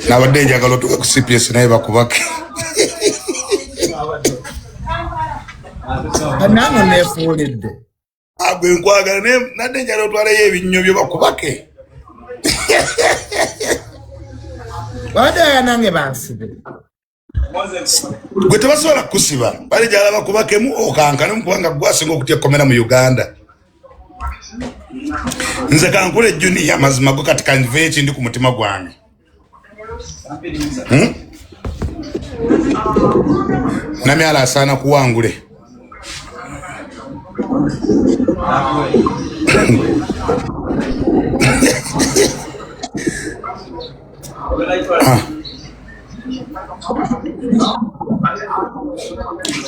nabadde njagala otuuke ku CPS naye bakubake. Nange neefuulidde. Agwe nkwagala nadde njagala otwaleyo ebinnyo byo bakubake. Wadde nange bansibe. Gwe tebasobola kusiba bali jala bakubakemu okankane mukubanga gwasinga okutya komera mu Uganda. Nze kankule junior mazima go kati kanve ekindi ku mutima gwange. Namyala asana kuwangule.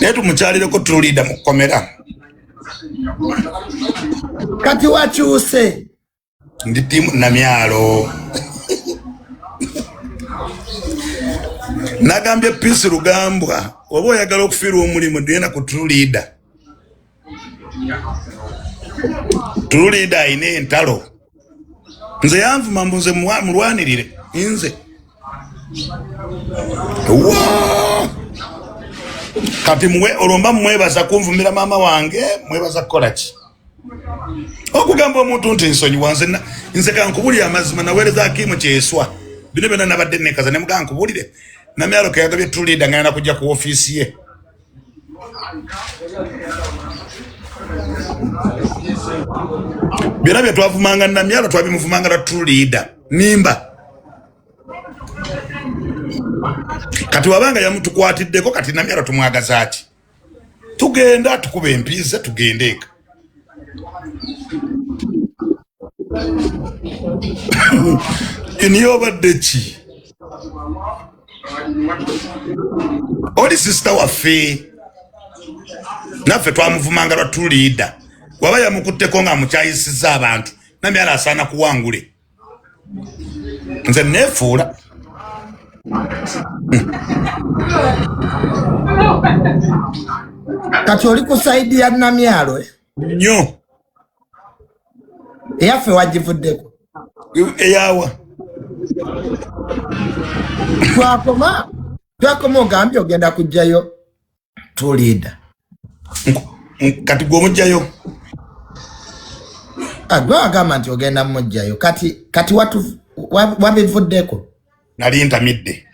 Netu muchalire ko tulida mukomera. Kati wakyuse. Ndi timu Namyalo. Nagambye Peace Rugambwa oba oyagala okufiira omulimu ndina ku tulida. Tulida ine entalo. Nze yanvuma mbuze mulwanirire nze. Kati mwe olomba mwebaza kunvumira mama wange mwebaza kolaki. Okugamba omuntu nti nsonyi wanze nze kankubulira amazima naweereza akimu kyeswa. Bino byonna nabadde nekaza ne muganga nkubulire. Namyalo kayagabye tulida ngana kujja ku office ye. Byonna bye twavumanga Namyalo twabimuvumanga la tulida. Nimba. Kati wabanga yamutukwatiddeko kati Namyalo tumwagaza ati. Tugenda tukuba empiza tugendeka. Iniyobadde ki? Oli sister waffe. Naffe twamuvumanga lwa tulida. Waba yamukutteko nga mukyayisiza abantu. Namyalo asaana kuwangule. Nze neefuula. Kati oli ku side ya Namyalo Nnyo. Eyaffe wagivuddeko. Eyawa. Twakoma ogambye ogenda kujjayo tulida. Kati gw'omugjayo. Gwe wagamba nti ogenda mujjayo. Kati wabivuddeko. Nali ntamidde.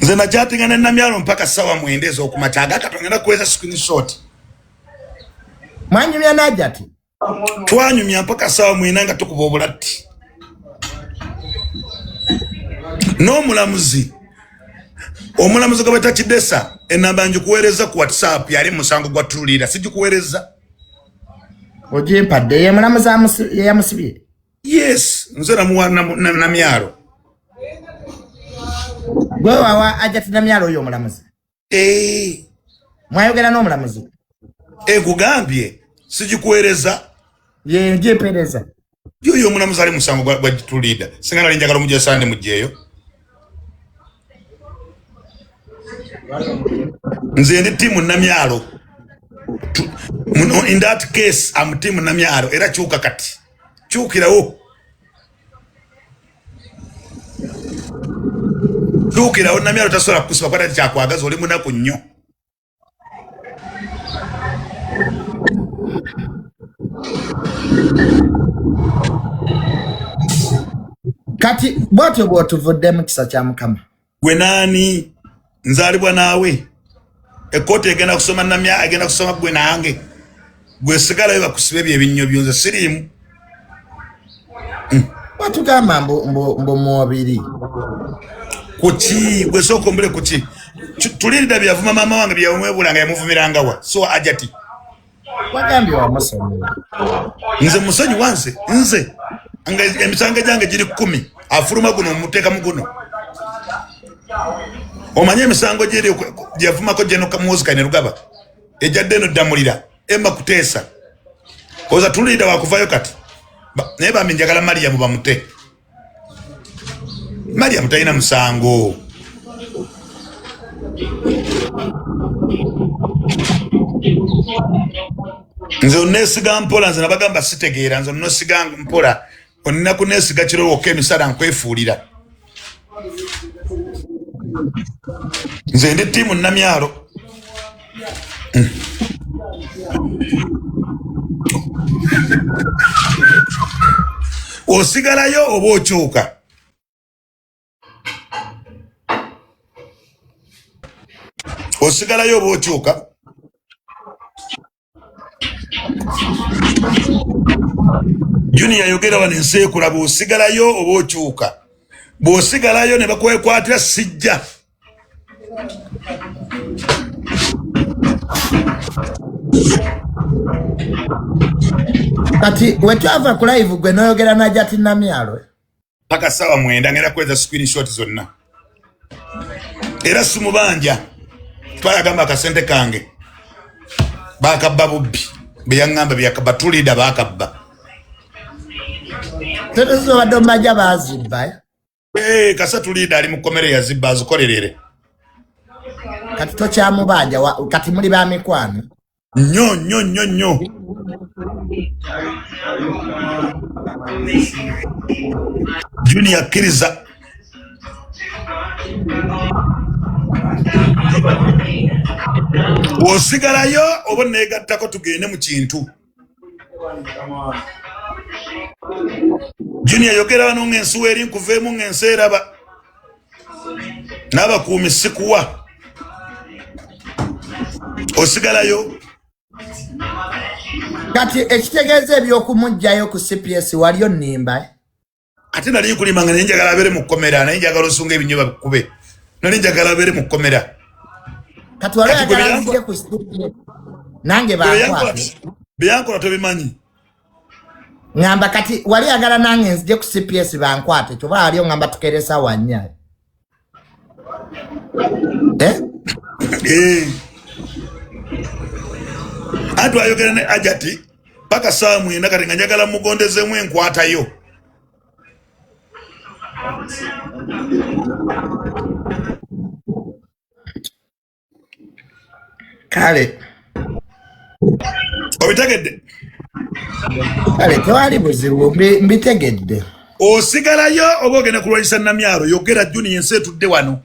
Nze najatinga ne Namyalo mpaka sawa mwende ez'okumakya agakatongera kuweza screenshot. Mwanyumya najati? Twanyumya mpaka sawa mwenda nga tukuba obulatti. N'omulamuzi. Omulamuzi gwe Kidesa enamba njikuweereza ku WhatsApp yali musango gwa tulida sijikuweereza. Ojimpadde ye mulamuzi yamusibye. Yes, nze namuwana Namyalo. Gwe wawa ajati Namyalo oyo omulamuzi. Mwayogera n'omulamuzi. Kugambye sijikuweereza. Ye njepereza. Yoyo omulamuzi ali musango gwa tulida. Singa nali njagala mujja sande mujjeyo. Nze ndi timu Namyalo. In that case, I'm team Namyalo. Era chuka kati. Chukirawo. Chukirawo Namyalo tasobola kusiba kwata kyakwagaza oli munaku nnyo. Kati bwatyo bwotuvudde mu kisa kya Mukama. Gwe nani? Nzalibwa naawe. Ekkooti egenda kusoma Namyalo agenda kusoma gwe nange. Gwe sigala bakusibe ebinnyo byonze sirimu. Watugamba mbo mwabiri. Kuki gwe soko mbele kuki? Tulida byavuma mama wange byamwebulanga yamuvumiranga wa. So ajati. Wagambye wa musonyi. Nze musonyi wanze nze. Anga emisango gyange giri 10 afuruma guno muteeka muguno. Omanye emisango giri gyavumako jeno kamuzika ne Rugaba. Ejjadde no damulira. Emma kuteesa. Koza tulida wakuvayo kati. Naye bambi njagala Mariam bamute. Mariam talina musango. nze onesiga mpola nze nabagamba sitegeera nze nosiga mpola onnina kunesiga kiro wokka emisala nkwefuulira nze ndi ttiimu Namyalo osigalayo oba okyuka osigalayo oba okyuka Junior yogera wano ensi ekulaba osigalayo oba okyuka bw'osigalayo ne bakwekwatira sijja kati wetwava ku live gwe noyogera na Jati Namyalo paka sawa 9 ngera kweza screenshot zonna era simubanja twayagamba akasente kange bakabba bubbi beyangamba byakabba tulida bakabba terezo badombaja bazibba kasa tulida ali mukomere ya zibba azikolerere kati tokyamubanja kati muli ba mikwano nnyo Junior akkiriza osigalayo oba negattako tugende mu kintu Junior yogera wano ng'ensi weri nkuveemu ng'ensi eraba n'abakuumi sikuwa osigalayo kati ekitegeeza ebyokumugjayo ku CPS waliyo nnimba ate nali nkulima nga naye njagala abeere mu kkomera naye njagala osunga ebinyoba bikube nali njagala abeere mu kkomera kati waliyo yagala nzije ku CPS nange bankwate byankola tobimanyi ngamba kati wali yagala nange nzije ku CPS bankwate kyova waliyo ngamba tukeresa wanya atu ayogera ne Ajati paka saa 9 kati nga njagala mugondezemu enkwatayo kale obitegedde kale tewali buzibu mbitegedde osigalayo oba ogenda kulwanyisa Namyalo yogera Junior ensi etudde wano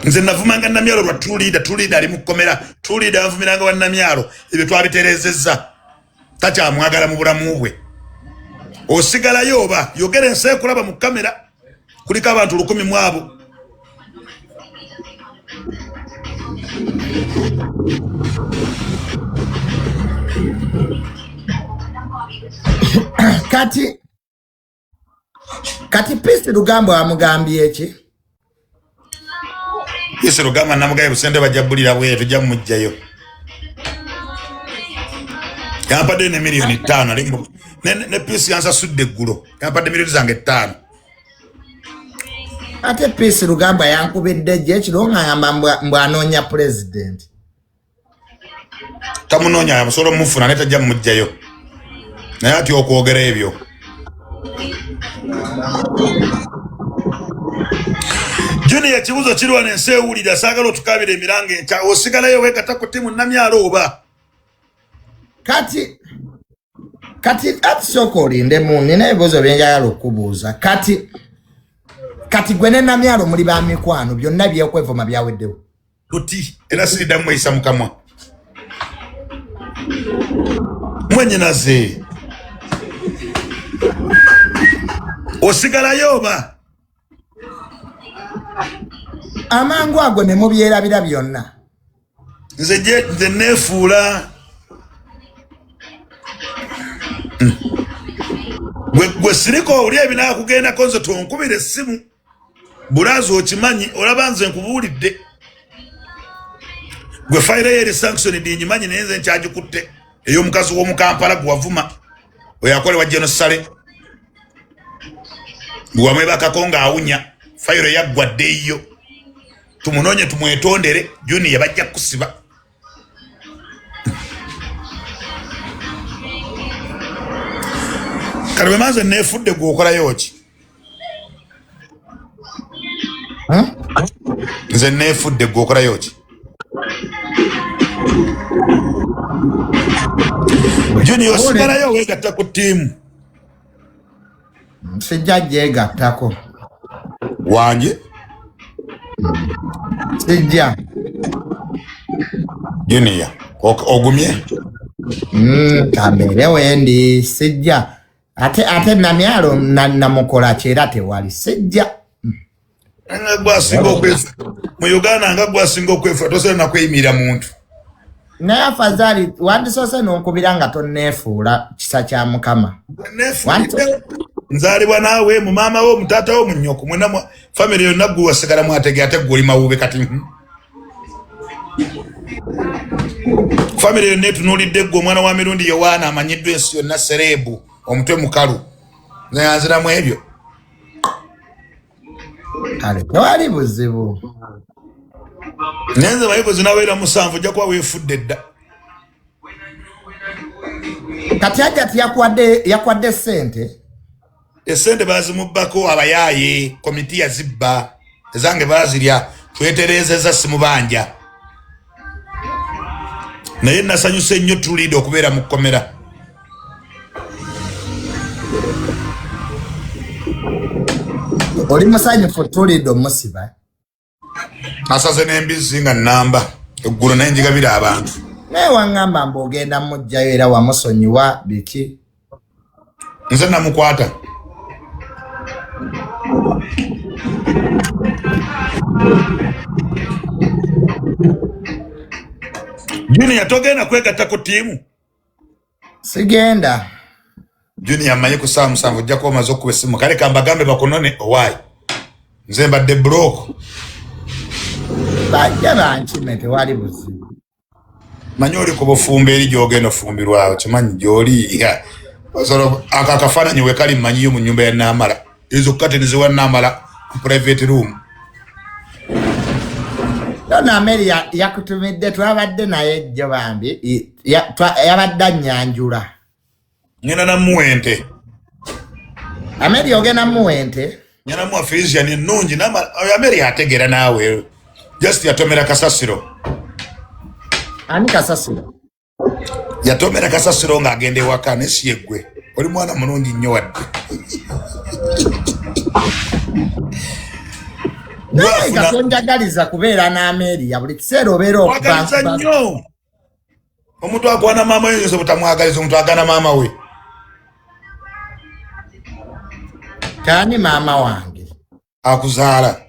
nze navumanga Namyalo lwa tulida ali mu kkomera tulida avumiranga wa Namyalo ebyo twabiterezezza takyamwagala mu bulamu bwe osigalayo oba yogera ensi ekulaba mu kamera kuliko abantu 100 mu abo kati Peace Lugamba amugambye eki Peace Lugamba namugaye busende bajabulira bwe tujja mujjayo yampadde ne milioni 5 ne Peace yansa sudde ggulo yampadde milioni zange 5 ate Peace Lugamba yankubidde je ekiro ngayamba mbwanoonya president tamunoonya amusolo mufuna ne tajja mujjayo naye ati okwogera ebyo Junior kibuzo kirwa n'ensi ewulira saagala otukabira emirango enkya osigalayo weekata ku ttiimu Namyalo oba kati ati sooka olindemu nina ebibuuzo byenjagala okubuuza kati gwe ne Namyalo muli ba mikwano byonna byekwevuma byaweddewo tuti era siriddamu mweyisa mukamwa mwenyinaze osigalayo oba amangu ago ne mubyerabira byonna nze neefuula gwe siriko oli ebinaa kugendako nze tonkubira essimu bulaazi okimanyi olaba nze nkubuulidde gwe fayiro yeri sanction dinyimanyi naye nze nkyagikutte ey'omukazi w'omukampala gwe wavuma oyakolewa genosale gwe wamwebakako ng'awunya fayiro yaggwadde eyo tumunoonye tumwetondere Junior bajja kusiba kale bwe manze neefudde gwe okolayo ki nze neefudde gwe okolayo ki Junior sigalayo wegatta ku team. Sijja jegattako. Wanje? Sijja. Junior. Ogumye? Kamere wendi sijja. Ate namyalo namukola kyera tewali sijja. Nga gwasinga okwefa. Mu Uganda nga gwasinga okwefa tosera na kweyimira muntu. Naye afadhali wandisose nonkubira nga tonneefuula kisa kya Mukama. Nzalibwa naawe mu maama wo mu taata wo mu nnyoko mwena family yonna gwe wasigala mwatege ate gwe oli mawube kati. Family yonna etunuulidde gwe omwana wa mirundi Yowaana amanyiddwa ensi yonna serebu omutwe mukalu. Nayanziramu ebyo. Kale tewali buzibu. Nenze mayigo zinabeera musanvu ojja kuba weefudde dda. Kati ajati yakwadde ssente. Esente bazimubbako abayaaye komiti yazibba ezange bazirya twetereezezza simubanja. Naye nasanyuse nnyo tulida okubeera mu kkomera. Oli musanyufu tulida omusiba. Asaze n'embizzi nga nnamba eggulu naye njigabira abantu. Naye waŋŋamba mb'ogenda mujjayo era wamusonyiwa biki? Nze namukwata. Junior togenda kwegatta ku tiimu? Sigenda. Junior amanyi ku saa musanvu ojja kuba omaze okkuba essimu kale kambagambe bakunone owaayi. Nze mbadde broke. Bajja bankime tewali buzibu. Manyi oli ku bufumbo eri gy'ogenda ofumbirwawo kimanyi gy'oli. Ako akafaananyi we kali mmanyiyo mu nnyumba ya Naamala. Ezo kateni ze wa Naamala mu private room. Donna Mary yakutumidde twabadde naye jjo bambi yabadde annyanjula. Ngenda namuwa ente. Ameri ogenda muwa ente? Ngenda muwa Frisian ennungi Ameri ategeera naawe. Just yatomera kasasiro. Ani kasasiro? Yatomera kasasiro ng'agenda ewaka ne si yeggwe. Oli mwana mulungi nnyo wadde. Naye katonjagaliza kubeera n'Ameri ya buli kiseera obeera okugaliza nnyo. Omuntu agwana maama we yinza butamwagaliza omuntu agana maama we. Kani maama wange? Akuzaala.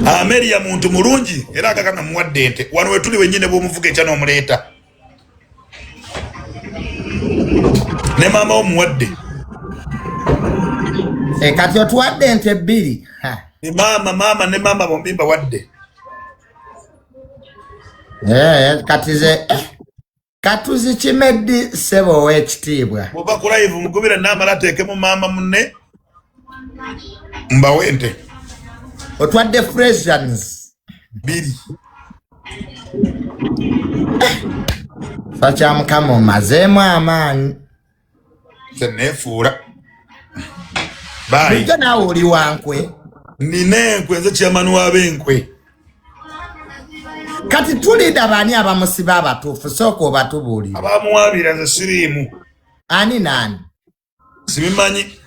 Ameri ya muntu mulungi era akakana muwadde ente. Wano we tuli wennyine bw'omuvuga ekya n'omuleeta. Ne maama wo muwadde. Kati otuwadde ente bbiri. Ni maama ne maama bombi mbawadde. Katuzikimeddi ssebo ow'ekitiibwa. Bw'oba ku live mugubira Naamala ateekemu maama munne mbawe ente. Otwadde Frisians bbiri. Fakya Mukama omazeemu amaanyi. Nze neefuula. Bye. Bulijjo naawe oli wankwe. Nina enkwe nze chairman w'abenkwe. Kati tulida bani abamusiba abatuufu sooka obatubuulire. Abamuwaabira nze siriimu. Ani naani? Sibimanyi.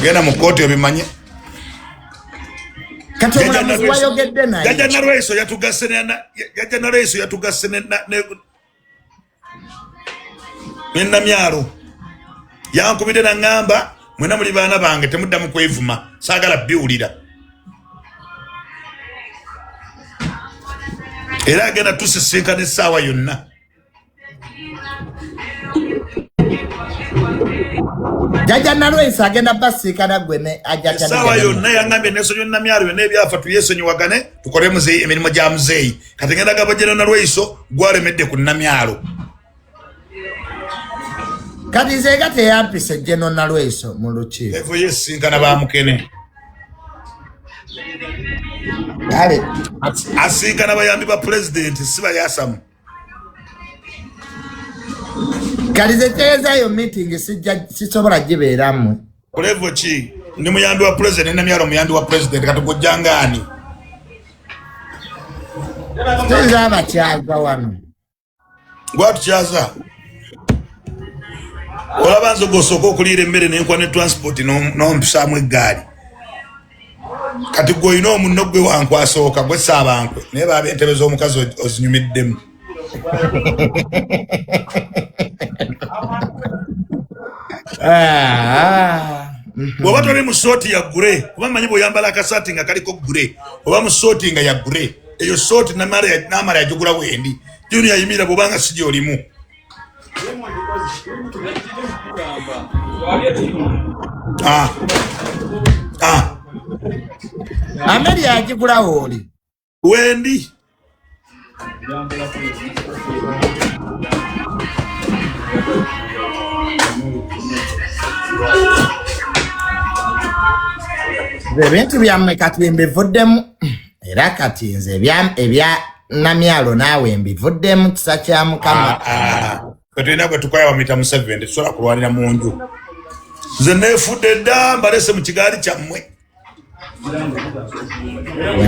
Genda mu kkooti obimanyi. Kati omulamuzi wayogedde naye. Jajja Nalweyiso yatugasse ne Namyalo. Yankubidde n'aŋŋamba mwena muli baana bange temuddamu kwevuma saagala biwulira. Era agenda tusisinkana essaawa yonna. Jajja Nalweyiso agenda basinkana gwe ne ajja kyane. Essaawa yonna yaŋŋambye n'ensonyi Namyalo yonna ebyafa tuyesonyiwagane tukole muzeeyi emirimu gya muzeeyi. Kati ngenda gamba Jajja Nalweyiso gwalemedde ku Namyalo. Kati nzega teyampise Jajja Nalweyiso mu lukiiko. Evo yesinkana bamukene. Ale asinkana bayambi ba president si bayasamu. Kali zetegezayo meeting sisobola gibeeramu. Kulevo ki? Ndi muyambi wa president Namyalo muyambi wa president kati gujjangani. Tezaba kyaza wano. Gwatu kyaza. Olaba nzogosooka okuliira emmere n'enkuba ne transport n'ompisaamu eggaali. Kati gwe olina omunno gwe wankwasooka gwe saabankwe naye baaba entebe z'omukazi ozinyumiddemu. Bw'oba toli mu sooti ya gure oba mmanyi bw'oyambala akasaati nga kaliko gure oba mu sooti nga ya gure eyo sooti n'amala yagigula wendi Junior yayimira bw'obanga si gy'olimu. Ameri yagigula oli wendi. Ebintu byammwe kati mbivuddemu era kati nze ebya namyalo naawe mbivuddemu kisa kya Mukama. Katulina gwe tukwaya wamita mu 7 tetusobola kulwanira mu nju. Nze neefudde dda mbalese mu kigaali kyammwe.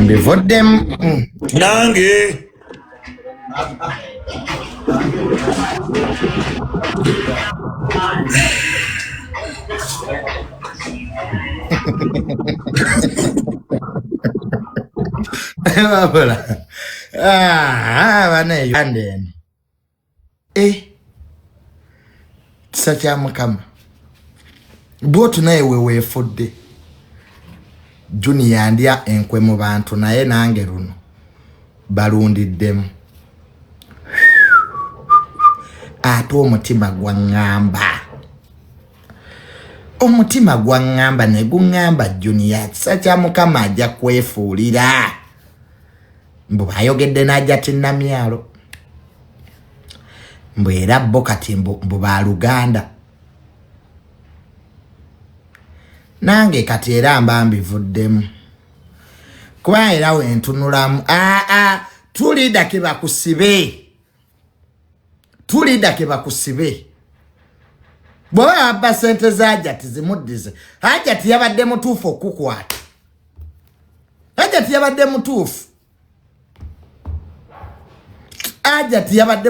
Mbivuddemu nange. Bane Uganda kisa kya Mukama bwotu naye weefudde Junior ndya enkwe mu bantu naye nange luno balundiddemu ate omutima gwangamba ne gungamba Junior kisa kya Mukama ajja kwefuulira mbu bayogedde n'ajja tinnamyalo mbu era bo kati mbu baluganda nange kati era mba mbivuddemu kuba era wentunulamu tulida ke bakusibe bw'oba abba sente z'Hajjati zimuddize Hajjati yabadde mutuufu okukwata Hajjati yabadde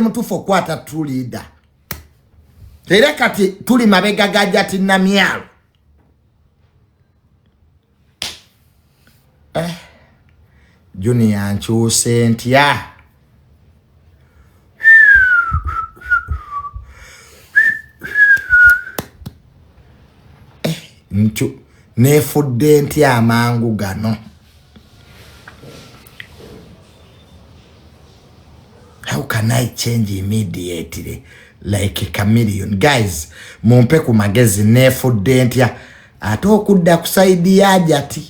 mutuufu okukwata tulida era kati tuli mabega ga Hajjati namyalo Junior nkyuse ntya neefudde ntya amangu gano. How can I change immediately like a chameleon? Guys, mumpe ku magezi neefudde ntya ate okudda ku saidi ya Hajjati.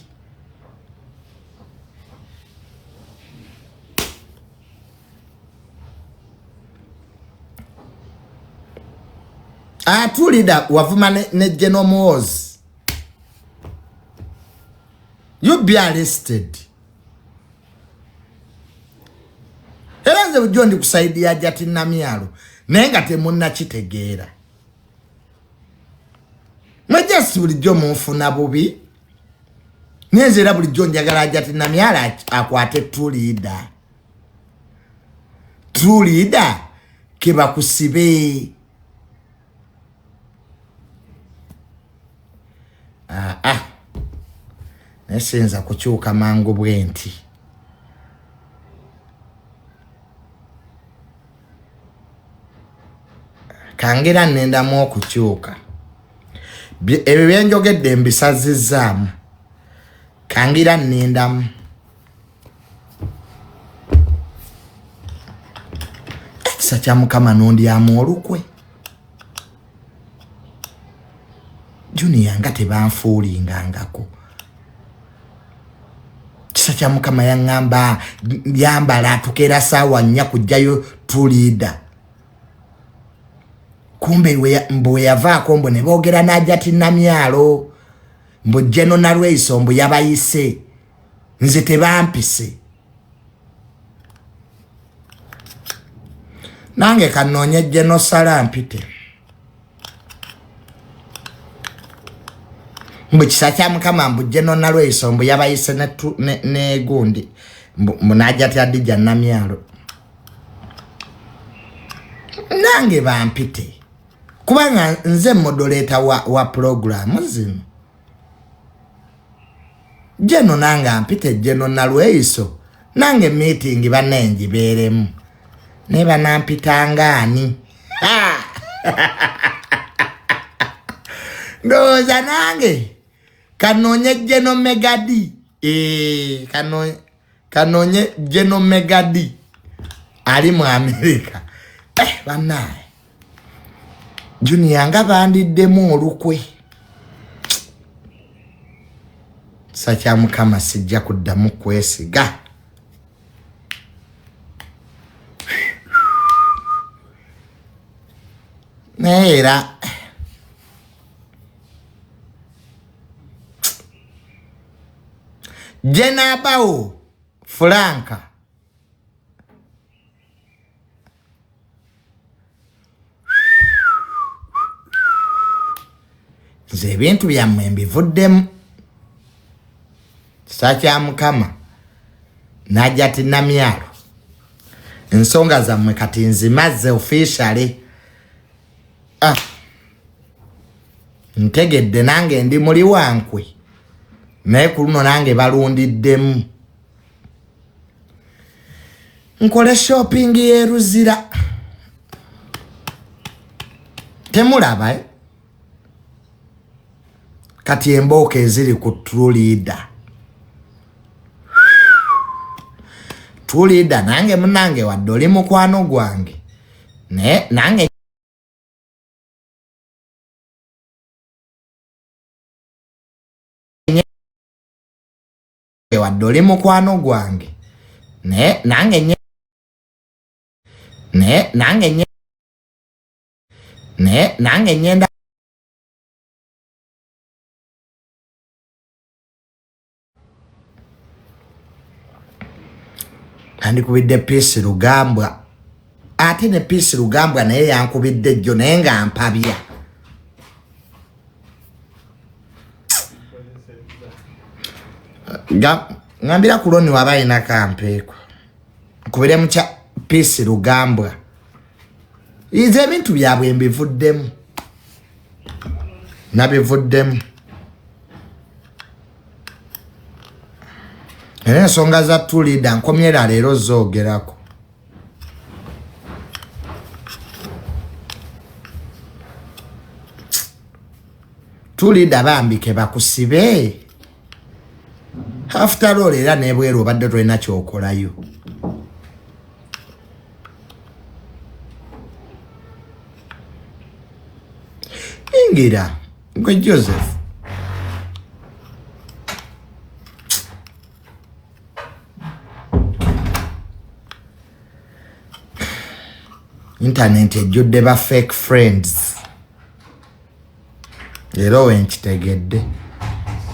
Tulida wavuma ne General Muhoozi. You be arrested. Era nze bujo ndi kusaidia Hajjati namyalo naye nga temunnakitegeera. Majasi bulijjo munfuna bubi. Nyenze era bulijjo njagala Hajjati namyalo akwate tulida. Tulida ke bakusibe. Nesenza kukyuka mangu bwenti. Kangira nendamu okukyuka. Ebyo byenjogedde mbisazizaamu. Kangira nendamu. Ekisa kya Mukama nondyamu olukwe. Junior nga tebanfuulingangako. Kisa kya Mukama yaŋŋamba yambala atukera saawa 4 kujjayo tulida. Kumbe mbu yavaako mbu ne boogera n'Hajjati namyalo mbu General Nalweyiso mbu yabayise nze tebampise. Nange kanoonye General Salampite. Mbu kisa kya Mukama mbu General Nalweyiso mbu yabayise ne gundi Najjati Adija Namyalo nange bampite kubanga nze moderator wa program zino jeno nange ampite jeno nalweiso nange meeting banenji beremu neba nampitanga ani ndoza nange kanonye jeno megadi kanonye jeno megadi ali mu America banaye Junior nga bandiddemu olukwe sacha mukama sijja kuddamu kwesiga Neera Jenabao Franka nze ebintu byammwe mbivuddemu sacha mukama Najjati Namyalo ensonga zammwe kati nzimaze officially ntegedde nange ndi muli wankwe naye ku luno nange balundiddemu nkole shopping yeruzira temulaba kati emboka eziri ku True Leader nange munange wadde oli mukwano gwange nange wadde oli mukwano gwange nange nyenda andikubidde Peace Rugambwa ate ne Peace Rugambwa naye yankubidde jjo naye nga mpabya ngambira kuloni wabayina kampeeko kubire mucha Peace Rugambwa ize bintu byabwe mbivuddemu nabivuddemu ensonga za True Leader nkomyera leero zoogerako True Leader bambike bakusibe after all era nebweru obadde tolina kyokolayo ingira gwe Joseph internet ejjudde ba fake friends era wenkitegedde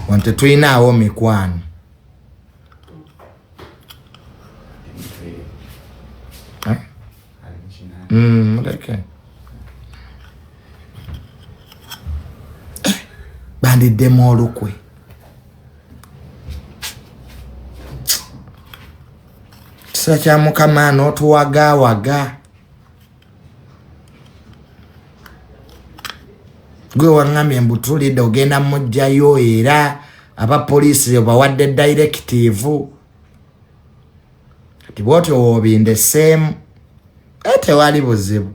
wante tuyinaawo mikwano okay. Bandiddemu olukwe kisa kya mukama n'otuwagaawaga gwe waŋŋambye mbu True Leader ogenda mujjayo era abapoliisi obawadde directive kati bwotyo woobindeseemu tewali buzibu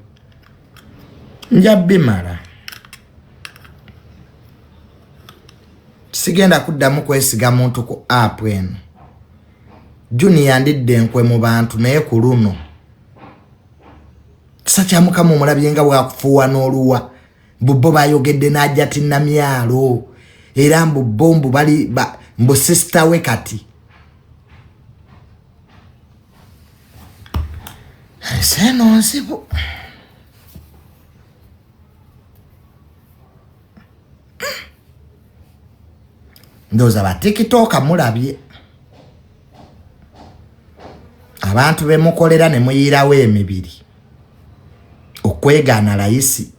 nja bimala sigenda kuddamu kwesiga muntu ku app eno Junior ndidde enkwe mu bantu naye ku luno kisa kya mukama omulabye nga bwakufuuwa n'oluwa Bubbo bayogedde Najjati Namyalo era mbubbo bali mbu sister we kati seno nsibu ndoza ba TikTok mulabye abantu bemukolera ne muyirawo emibiri okwegaana layisi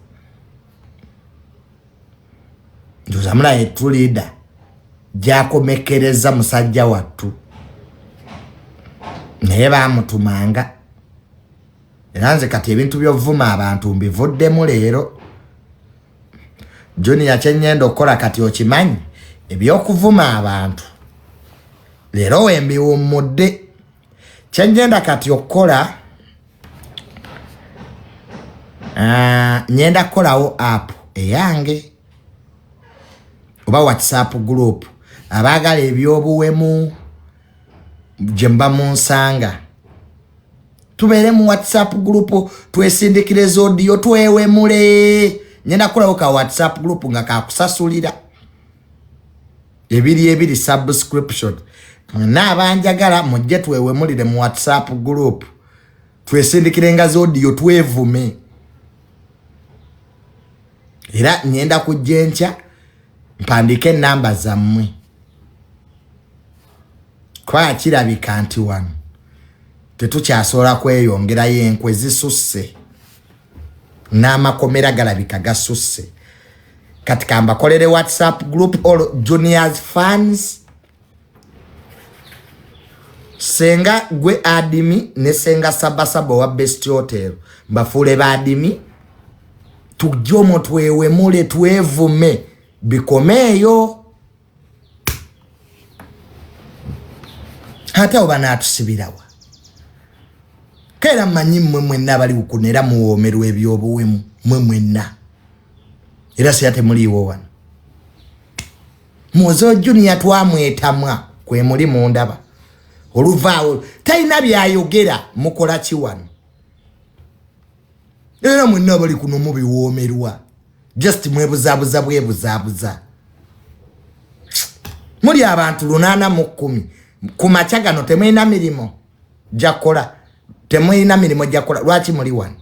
ndoza mulaye True Leader jakomekereza musajja wattu naye bamutumanga era nze kati ebintu by'ovuma abantu mbivuddemu leero. Junior kyenyenda okukola kati okimanyi eby'okuvuma abantu leero wembiwummudde. Kyenyenda kati okukola nyenda kukolawo app eyange oba WhatsApp group abaagala ebyobuwemu gye mba munsanga. Tubeere mu WhatsApp group twesindikiriza audio twewemule. Nyenda kukolawo ka WhatsApp group nga kakusasulira ebiri subscription. N'abanjagala mujje twewemulire mu WhatsApp group twesindikirenga audio twevume. Era nyenda kujja mpandike namba zammwe. Kwa kirabika nti wano tetukyasobola kweyongerayo enkwe zisusse n'amakomera galabika gasusse. Kati kambakolere WhatsApp group or Junior's fans. Senga gwe adimi ne senga sabasaba wa Best Hotel mbafule ba adimi tujomo twewemule twevume bikomeyo. Hata obana atusibirawa kera manyi mwenna bali ukunera muwomerwe ebyobuwemu mwenna era siyate muliwo wano. Muzo Junior twamwetamwa kwe muli mundaba oluvaawo talina byayogera mukola ki wano era mwenna bali kuno mubiwoomerwa just mwebuzaabuza bwebuzaabuza. Muli abantu 810 ku makya gano temulina mirimo gyakola temulina mirimo gyakola. Lwaki muli wano?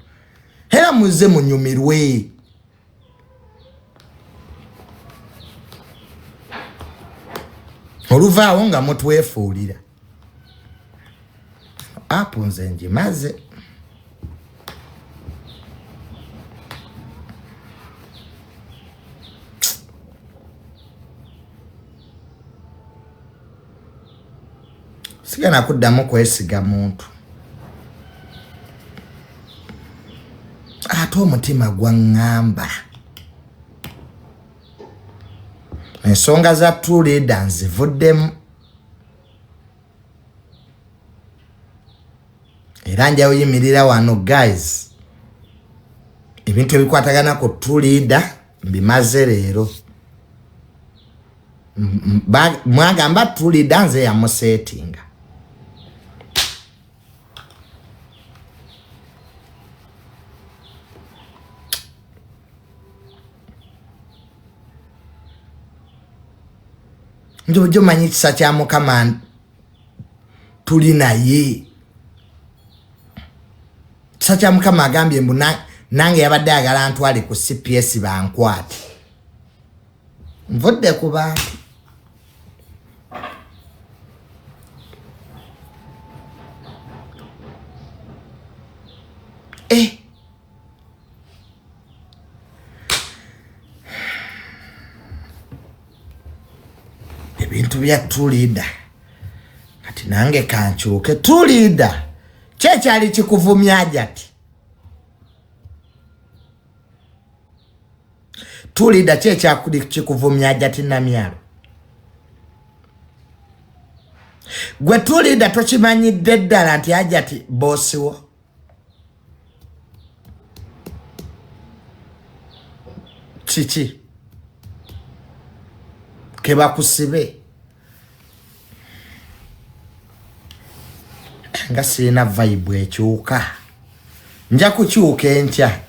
Era muze munyumirwe. Oluvaawo nga mutwefuulira apo nze ngimaze. Sigana kuddamu kwesiga muntu ate omutima gwangamba. Ensonga za True Leader nzivuddemu era njawo yimirira wano guys. Ebintu ebikwatagana ku True Leader mbimaze leero. Mwagamba True Leader nze yamusetinga. Njojo manyi kisa kya Mukama tuli naye. Kisa kya Mukama agambye mbu nange yabadde ayagala ntwale ku CPS bankwate. Nvodde ku bantu. Ebintu bya True Leader kati nange kanchuke. True Leader kyali kikuvumya jati. True Leader kyakuli kikuvumya jati namyalo. Gwe True Leader tokimanyidde ddala nti ajati bosi wo. Chichi keba kusibe nga sina vibe ekyuka nja kukyuka enkya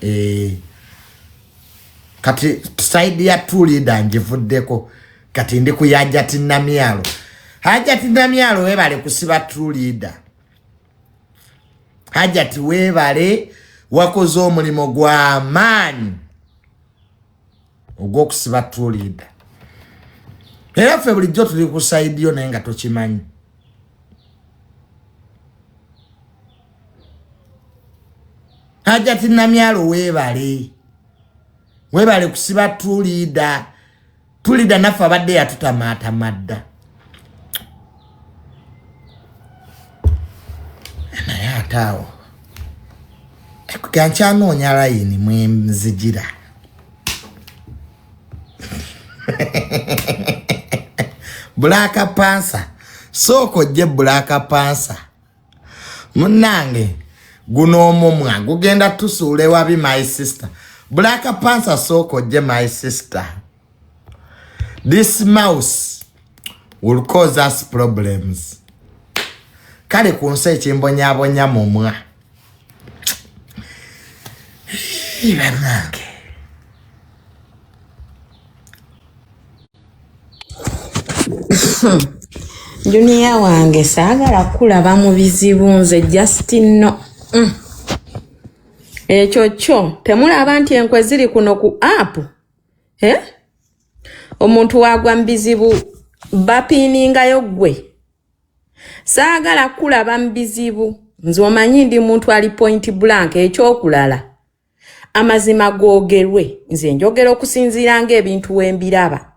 kati side ya True Leader njivuddeko kati ndi ku Hajati Namyalo. Hajati Namyalo webale kusiba True Leader. Hajati webale wakoze omulimo gwa maanyi ogw'okusiba True Leader. Era ffe bulijjo tuli ku side yo naye nga tokimanyi. Hajati Namyalo webale. Webale kusiba True Leader. True Leader naffe abadde yatutamaatamadda. tao kanchano nyara yini mwemzigira Black Panther soko je Black Panther munange guno omumwa gugenda tusule wabi my sister Black Panther soko je my sister this mouse will cause us problems kale kunse chimbonyabonya mumwa ibanange Junior wange saagala kulaba mu bizibu nze Justin no. Ekyo temulaba nti enkwe ziri kuno ku app. Omuntu wagwa mbizibu bapiningayo gwe. Saagala kulaba mbizibu nze omanyi ndi muntu ali point blank ekyokulala. Amazima googerwe nze njogera okusinziira ng'ebintu wembiraba.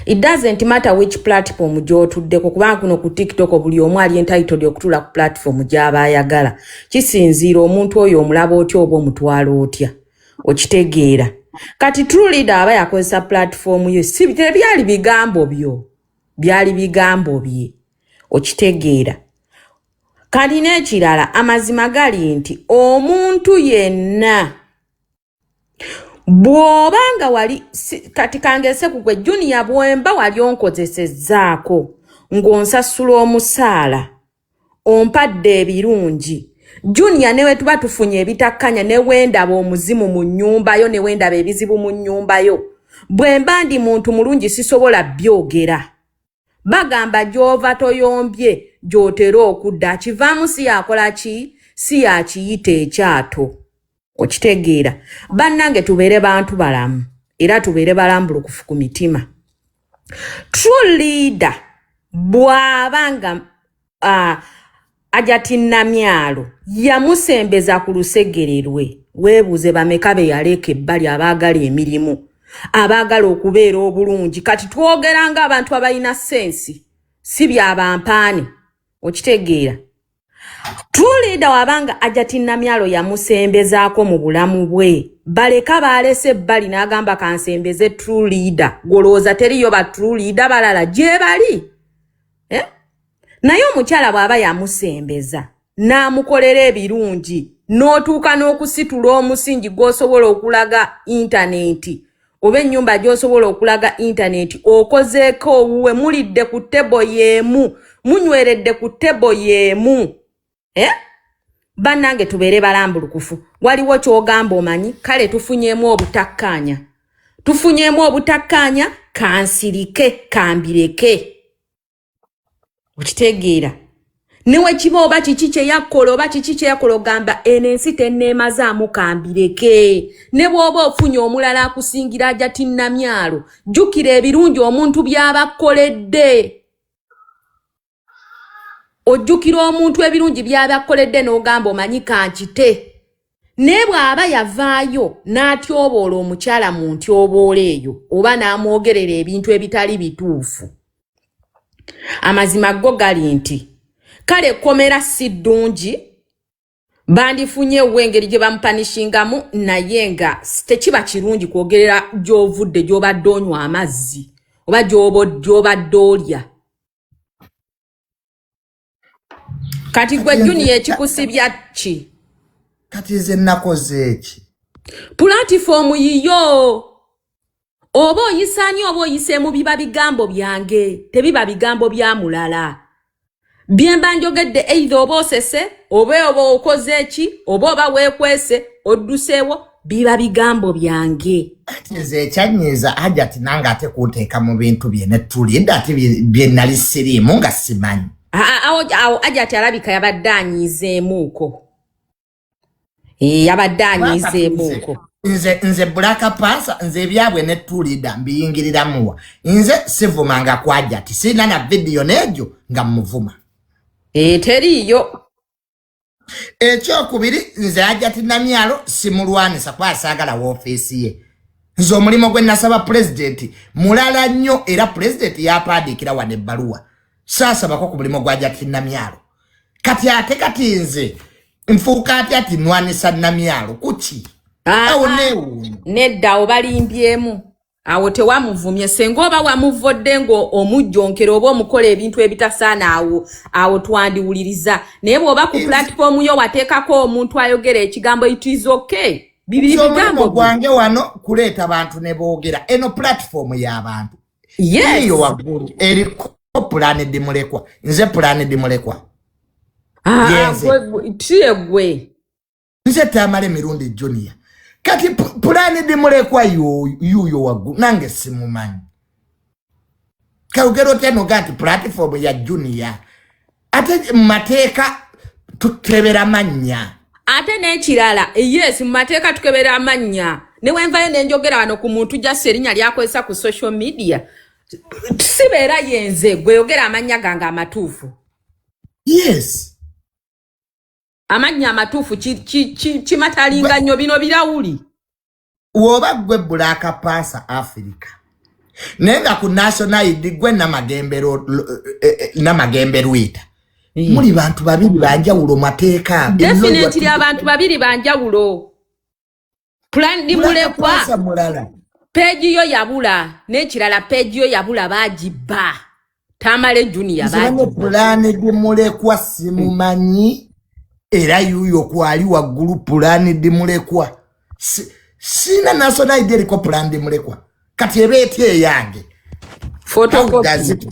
It doesn't matter which platform gy'otuddeko kubanga kuno ku TikTok buli omu ali entitled okutula ku platform gy'aba ayagala. Kisinziira omuntu oyo omulaba otya oba omutwala otya. Okitegeera. Kati True Leader aba yakozesa platform yo si byali bigambo byo. Byali bigambo bye. Okitegeera. Kati n'ekirala amazima gali nti omuntu yenna bw'obanga wali kati kangese kugwe Junior bwemba wali onkozesezzaako ng'onsasula omusaala ompadde ebirungi Junior newe tuba tufunye ebitakkanya ne wendaba omuzimu mu nnyumba yo ne wendaba ebizibu mu nnyumba yo bwemba ndi muntu mulungi sisobola byogera bagamba gy'ova toyombye gy'otera okudda kivaamu si yakola ki si yakiyita ekyato. Okitegeera bannange tubeere bantu balamu era tubeere balambulukufu ku mitima. True Leader bw'abanga Ajati Namyalo yamusembeza ku lusegererwe weebuuze bameka be yaleka ebbali abaagala emirimu abaagala okubeera obulungi kati twogera ng'abantu abalina sensi si byabampaani. Okitegeera True Leader wabanga Ajati Namyalo yamusembezaako mu bulamu bwe baleka balese bali n'agamba kansembeze True Leader golooza teriyo ba True Leader balala gye bali naye omukyala bw'aba yamusembeza n'amukolera ebirungi n'otuuka n'okusitula omusingi gw'osobola okulaga intaneti oba ennyumba gy'osobola okulaga intaneti okozeeko owuwe mulidde ku ttebo y'emu munyweredde ku ttebo y'emu. Bannange tubeere balambulukufu waliwo ky'ogamba omanyi kale tufunyeemu obutakkaanya kansirike kambireke. Okitegeera newe kiba oba kiki kye yakkola oba kiki kye yakkola ogamba eno ensi tenneemazaamu kambireke ne bw'oba ofunye omulala akusingira Ajati Namyalo jjukira ebirungi omuntu by'abakkoledde. Ojjukira omuntu ebirungi by'abakkoledde n'ogamba omanyi kankite naye bw'aba yavaayo n'atyoboola omukyala mu ntyoboola eyo oba n'amwogerera ebintu ebitali bituufu amazima go gali nti kale ekkomera si ddungi bandifunye engeri gye bamupanishingamu naye nga tekiba kirungi kwogerera gy'ovudde gy'obadde onywa amazzi oba gy'obadde olya. Kati gwe Junior ekikusibya ki? Kati ze nakoze eki? Platform yiyo. Oba oyisaani oba oyiseemu biba bigambo byange, tebiba bigambo bya mulala. Byemba njogedde either oba osese, oba okoze eki, oba weekwese, odduseewo, biba bigambo byange. Ati nze ekyanyiza Ajati nange ate kunteeka mu bintu bye ne True Leader ate bye nali siriimu nga simanyi. Awo Ajati alabika yabadde anyizeemuuko. Yabadde anyizeemuuko. Nze Black Panther nze byabwe ne True Leader mbiyingiriramuwa. Nze sivumanga kwa Ajati sina na video nejo nga muvuma. Teriyo. Ekyokubiri nze Ajati Namyalo simulwanisa kwasagala w'ofiisi ye. Nze omulimo gwe nasaba president mulala nnyo era president yapaandikira wadde ebbaluwa. Sasabako ku mulimo gwa Ajati Namyalo. kati nze nfuuka ati ati nwanisa Namyalo kuki awo nedda obalimbyemu awo tewamuvumye senga oba wamuvodde ngo omujjonkera oba omukola ebintu ebitasaana awo twandiwuliriza naye bw'oba ku platform yo wateekako omuntu ayogera ekigambo it is okay bibiri bigambo gwange wano kuleeta bantu ne boogera eno platform y'abantu iyo waggulu eriko Planet Mulekwa nze Planet Mulekwa gwe nze Tamale Mirundi Junior kati Planet Mulekwa yuyo waggulu nange simumanyi kaugero teno gati platform ya Junior ate mateeka tukebera mannya ate n'ekirala yes mu mateeka tukebera amannya ne wenvayo nenjogera wano ku muntu jase erinnya lyakozesa ku social media sibeera yenze gwe yogera amannya gange amatuufu yes amanya amatuufu kimatalinga nnyo bino birawuli woba gwe Black Panther Africa nenga ku national ID gwe namagembe Rwita muli bantu babiri banjawulo mateeka definitely abantu babiri banjawulo Planet Mulekwa page yo yabula n'ekirala page yo yabula bagiba Tamale Junior bagiba Planet Mulekwa simumanyi era yuyo kwali waggulu Planet Mulekwa sina national ID eriko Planet Mulekwa kati ebeete yange photocopy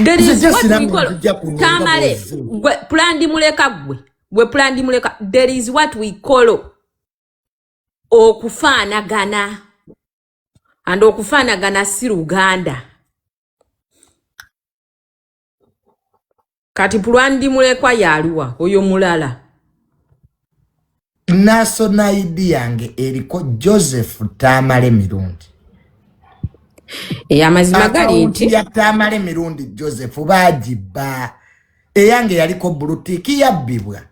there is what we call Tamale Planet Mulekwa gwe Planet Mulekwa there is what we call okufaanagana and okufaanagana si Luganda kati Planet Mulekwa yaluwa oyo mulala national ID yange eriko Joseph Tamale Mirundi amazima gali nti ya Tamale Mirundi Joseph bagiba eyange yaliko bulutiki yabbibwa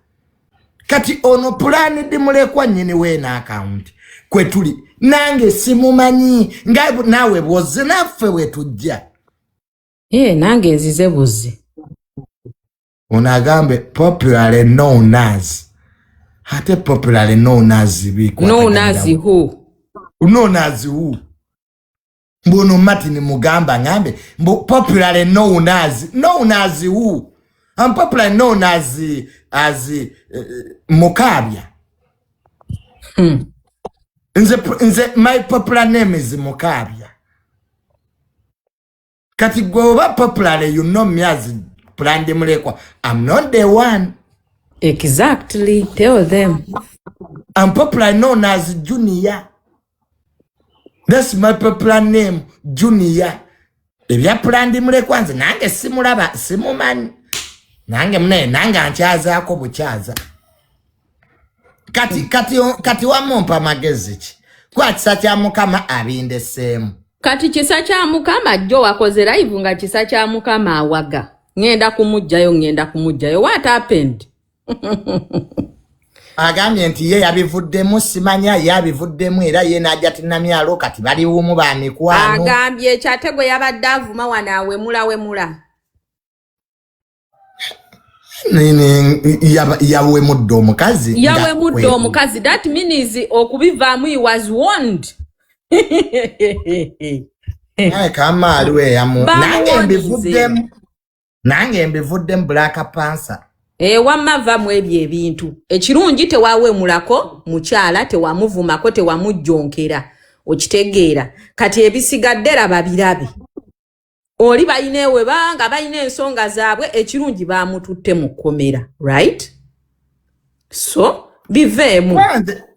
kati ono Planet Mulekwa nyine weena account kwetuli nange simumanyi ngaibu nawe boze naffe wetujja nange nzize buzi unagambe popularly known as hate popularly known as biko known as who mbono Martin Mugamba ngambe popularly known as who I'm popularly known as Mukabya nze my popular name is Mukabya kati goba popularly you know me as Planet Mulekwa I'm not the one exactly tell them I'm popular known as Junior that's my popular name Junior ebya Planet Mulekwa nze nange simulaba simumanyi nange mne nange anchazaako buchaza kati wamumpa magezi ki kwa kisa kya Mukama abinde semu kati kisa kya Mukama jjo wakoze live nga kisa kya Mukama awaga ngenda kumujjayo what happened agambye nti ye yabivuddemu simanya yabivuddemu era ye najja Namyalo kati bali wumu bamikwano agambye ekyatego yabadde avuma wanaawe mula yawe muddo omukazi that means okubivaamu he was warned kama aliwe yamu nange mbivuddemu Black Panther wamma vamu ebyo ebintu ekirungi tewawemulako mukyala tewamuvumako tewamujjonkera okitegeera kati ebisigadde laba birabe oli balina ewe banga balina ensonga zaabwe ekirungi bamututte mu kkomera right so biveemu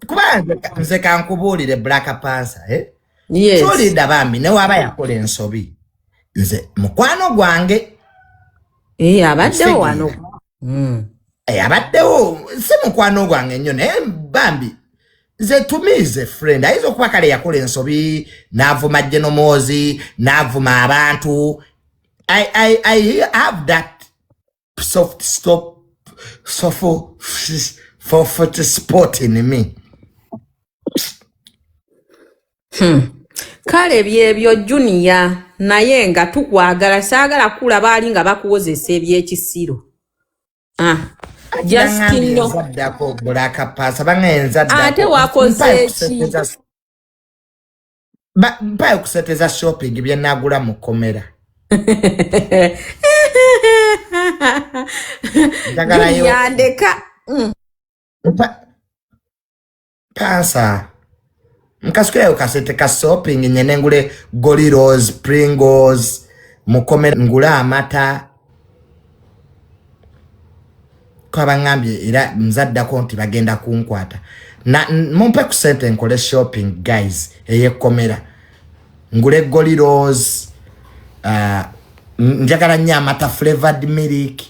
kubanze nze kankubuulire Black Panther yes tolidda bambi ne waba yakola ensobi nze mukwano gwange abaddewo wano abaddewo si mukwano gwange nnyo naye bambi nze tumize friend ayinza okuba kale yakola ensobi n'avuma Genomozi n'avuma abantu I have that soft spot in me kale byebyo Junior naye nga tukwagala saagala kulaba ali nga bakuwozesa ebyekisiro Justin no. Zaddako bulaka pasa bangenza Ate wakoze ki? Mpa okuseteza shopping bye nagula mu komera. Ndagala yo. Yandeka. Pansa. Mkasukira ukasete ka shopping nyene ngule Goliros, Pringles, mukomera ngula amata. Kwa bangambye era mzadda konti bagenda kunkwata. Na mumpe kusente nkole shopping guys eyekomera. Ngule Goliros, njagala nnyo amata flavored milk.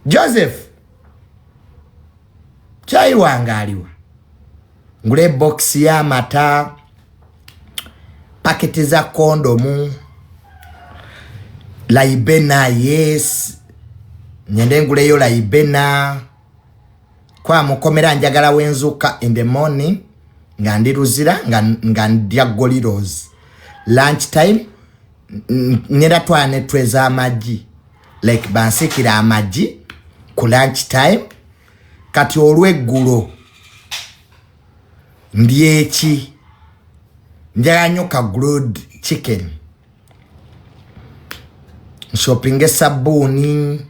Joseph chai wangaliwa. Ngule box ya mata, paketi za kondomu, laibena yes, nyende ngule yo laibena, kwa mukomera njagala wenzuka in the morning, ngandiruzira, ngandia Goliros. Lunch time, nyenda tuane tweza amaji, like bansikira amaji, ku lunch time, kati olwe gulo, ndiechi njagala nnyo ka grilled chicken shopping sabuni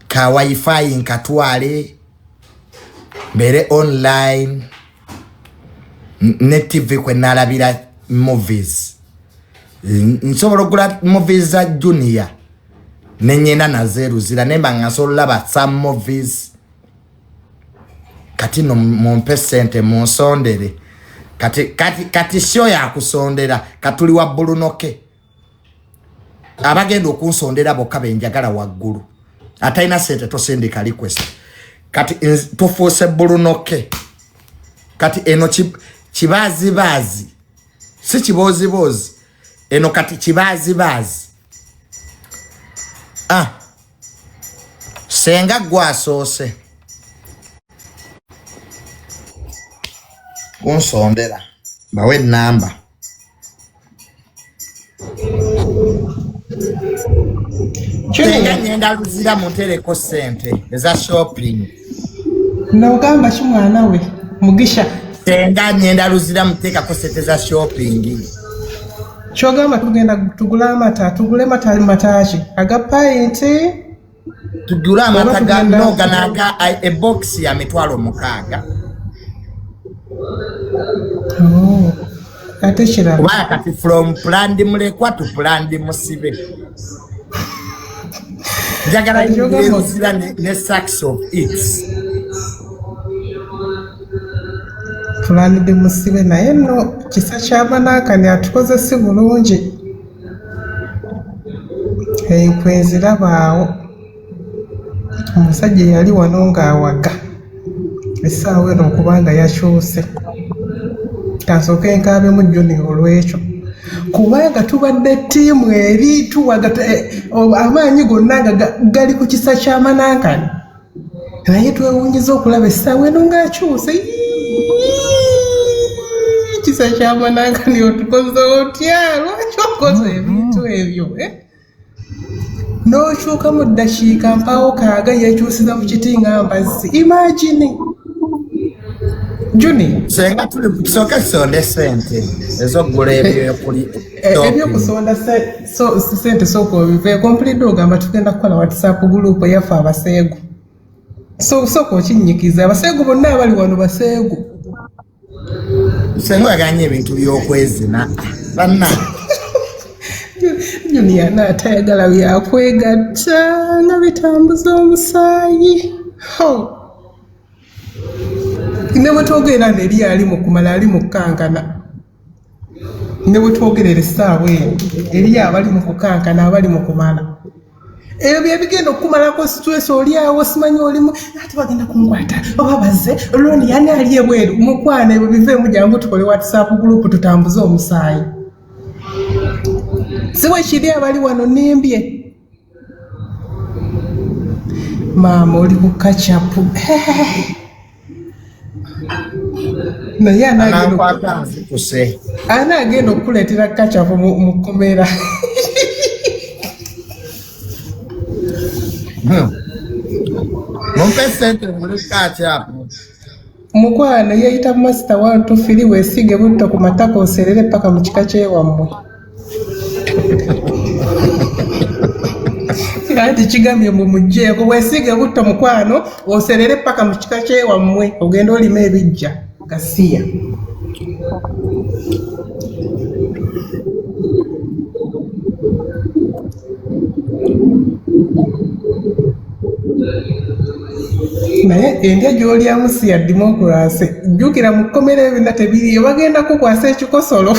ka wifi nkatwale mbere online ne TV kwe nalabira movies nsobola okugula movies za Junior nenyenda na zero zira nemba ngasolaba some movies kati no mumpe sente munsondere kati sho ya kusondera katuli wa bulunoke abagenda okunsondera bokka benjagala waggulu ataina sente tosendika request kati tofuse bulunoke kati eno chibazi bazi si chibozi bozi eno kati chibazi bazi senga gwasose kunsondera bawe namba Chenga nyenda luzira mutereko sente eza shopping Nogamba chumwana we mugisha Chenga nyenda luzira muteka ko sente za shopping Chogamba tugenda tugula amata tugule matachi agapayinti tugula amata gano ganaga a box ya mitwalo mukaga ateshira kati from planned mulekwa to planned musibe jagala yo sila ne sacks of it planned musibe naye no kisa kyabanaka ne atukoze si bulungi kwenzira baawo omusajja yali wano ng'awaga essaawa eno okubanga yakyuse kasooke nkaabe mu Junior olwekyo kubanga tubadde ttiimu eri tuwaga amaanyi gonna nga gali ku kisa ky'amanankani naye twewunyiza okulaba essaawa eno ng'akyuse kisa ky'amanankani otukoze otya lwaki okoze ebintu ebyo n'okyuka mu ddakiika mpaawo kaaga yeekyusiza ku kiti nga mbazzi imagine Juni senga tuli soka sonde sente ezo gulebe kuli ebyo kusonda sente soko bive complete ogamba tugenda kukola WhatsApp group yafa abaseegu soko kinyikiza abaseegu bonna abali wano baseegu senga aganye ebintu byokwezina banna Junior n'atayagala byakwegatta nga bitambuza omusaayi ne bwetwogerera neri ali mu kumala ali mu kukankana ne bwetwogerera essaawa eyo eri abali mu kukankana abali mu kumala ebyo byebigenda okukumalako situesi oli awo simanyi olimu ate bagenda kunkwata oba bazze olwoni yani ali ebweru mukwana ebyo biveemu jangu tukole WhatsApp group tutambuze omusaayi siwe kiri abali wano nimbye maama oli ku kacapu naye anaagenda okukuleetera kacapu mu komera Mumpe sente mulikache hapo. Mukwano yeyita master 1 2 3 weesige butto ku matako oserere paka mu kika kyewammwe. Kati kigambye mu mujjeeko weesige butto mukwano oserere paka mu kika kyewammwe ogenda olima ebijja gasiya. Naye endya gy'olyamu si ya democracy. Jjukira mu kkomera ebina tebiriyo bagenda kukwasa ekikosolo.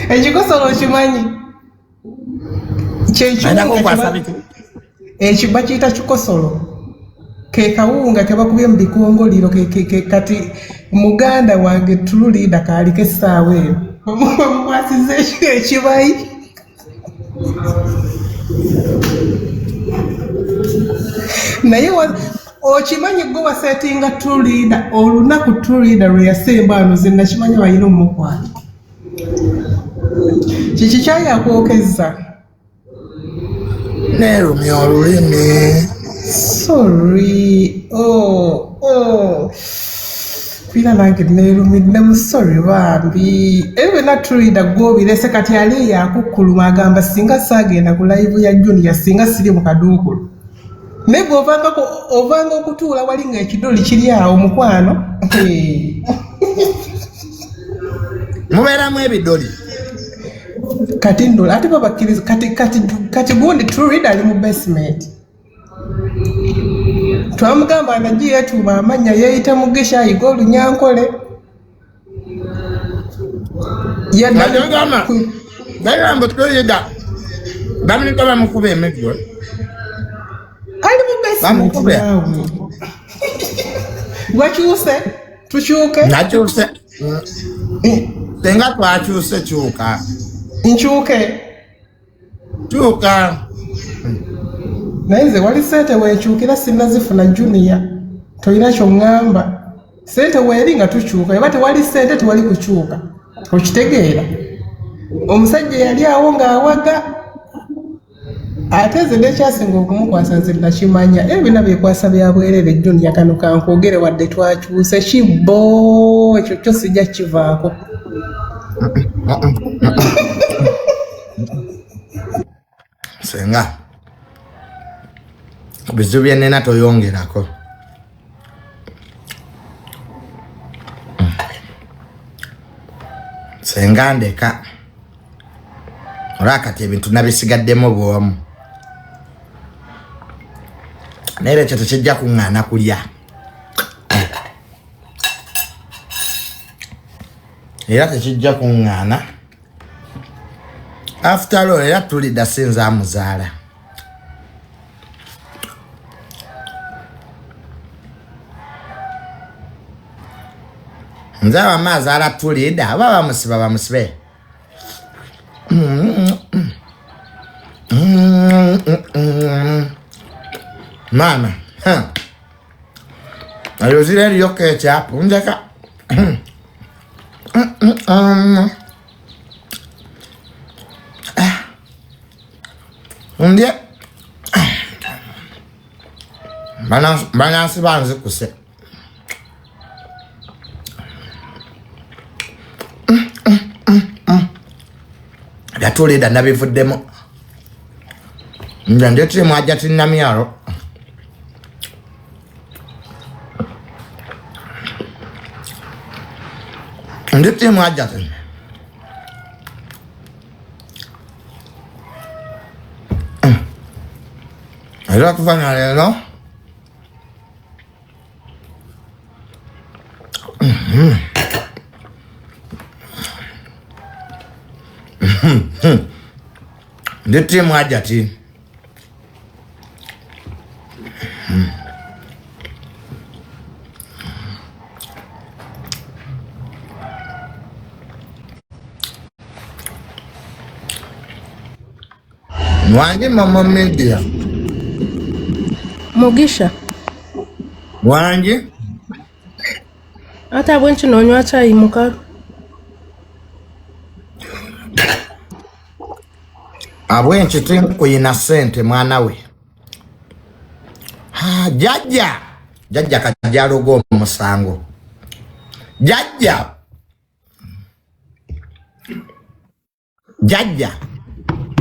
Ekikosolo okimanyi? Ekiba kiyita kikosolo. Ke kawunga ke bakubye mu bikongoliro kati muganda wange true leader kaaliko essaawa eyo. Bamukwasiza ekibayi. Naye okimanyi gwe wasetinga true leader olunaku true leader lwe yasemba ano ze nakimanyi balina omukwano. Kiki kyayakwokezza? Nerumya olulimi. Sorry. Kwira nange nerumidde mu sorry bambi. Ewe na true leader gw'obirese kati ali yakukkuluma agamba singa saagenda ku live ya Junior singa siri mu kaduukulu. Naye ovanga okutuula wali nga ekidoli kiri awo mukwano. Mubeeramu ebidoli. Kati ndoli ate babakkiriza kati gundi true leader ali mu basement. Twamugamba anagiye tuba amanya yeeyita Mugisha ayiga Olunyankole. Bagamba true leader. Bamuleka bamukuba emiggo. Ali mu basement nawe. Gwakyuse? Tukyuke? Nakyuse. Tenga twakyuse kyuka. Nkyuke? Kyuka. Naye nze wali sente weekyukira sinnazifuna Junior. Tolina ky'oŋŋamba. Sente weeri nga tukyuka. Eba tewali sente tewali kukyuka. Okitegeera? Omusajja yali awo ng'awaga. Ate nze nekyasinga okumukwasa nze nakimanya. Ebina byekwasa bya bwerere Junior kano kankwogere wadde twakyuse kibbo ekyo kyo sijja kivaako. Senga. Bizibu bye nnina toyongerako. Senga ndeka. Olwakati ebintu nabisigaddemu bwomu. Naye ekyo tekijja kuŋŋaana kulya. Era tekijja kuŋŋaana. After all, era tulidda sinza amuzaala. Nze abamaazaala tulidda aba bamusibe. Mama, ayozire eriyo ketchup njaka. Ndye banansi banzikuse. Gatulida nabivuddemu. Nja ndeetemu ajjati namyalo. Ndeetemu ajjati. Era kufanya lero. Ndeetemu ajjati. Wangi mama media. Mugisha. Wangi? Ata bwenchi nonywa chai mukaru. Abwenchi tinkuyina sente mwana we. Jajja kajalogo musango. Jajja.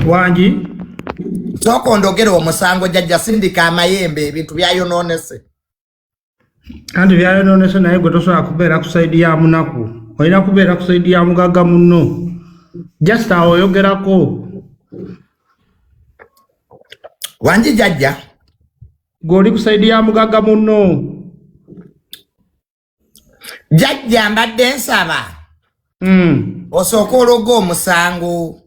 Wanji. Soko ndogero omusango jajja sindika amayembe ebintu byayononese. Kandi byayononese naye gwe tosobola kubeera kusaidia munaku. Olina kubeera kusaidia mugagga munno. Just oyogerako. Wanji jajja. Goli kusaidia mugagga munno. Jajja mbadde nsaba. Osooka ologo omusango.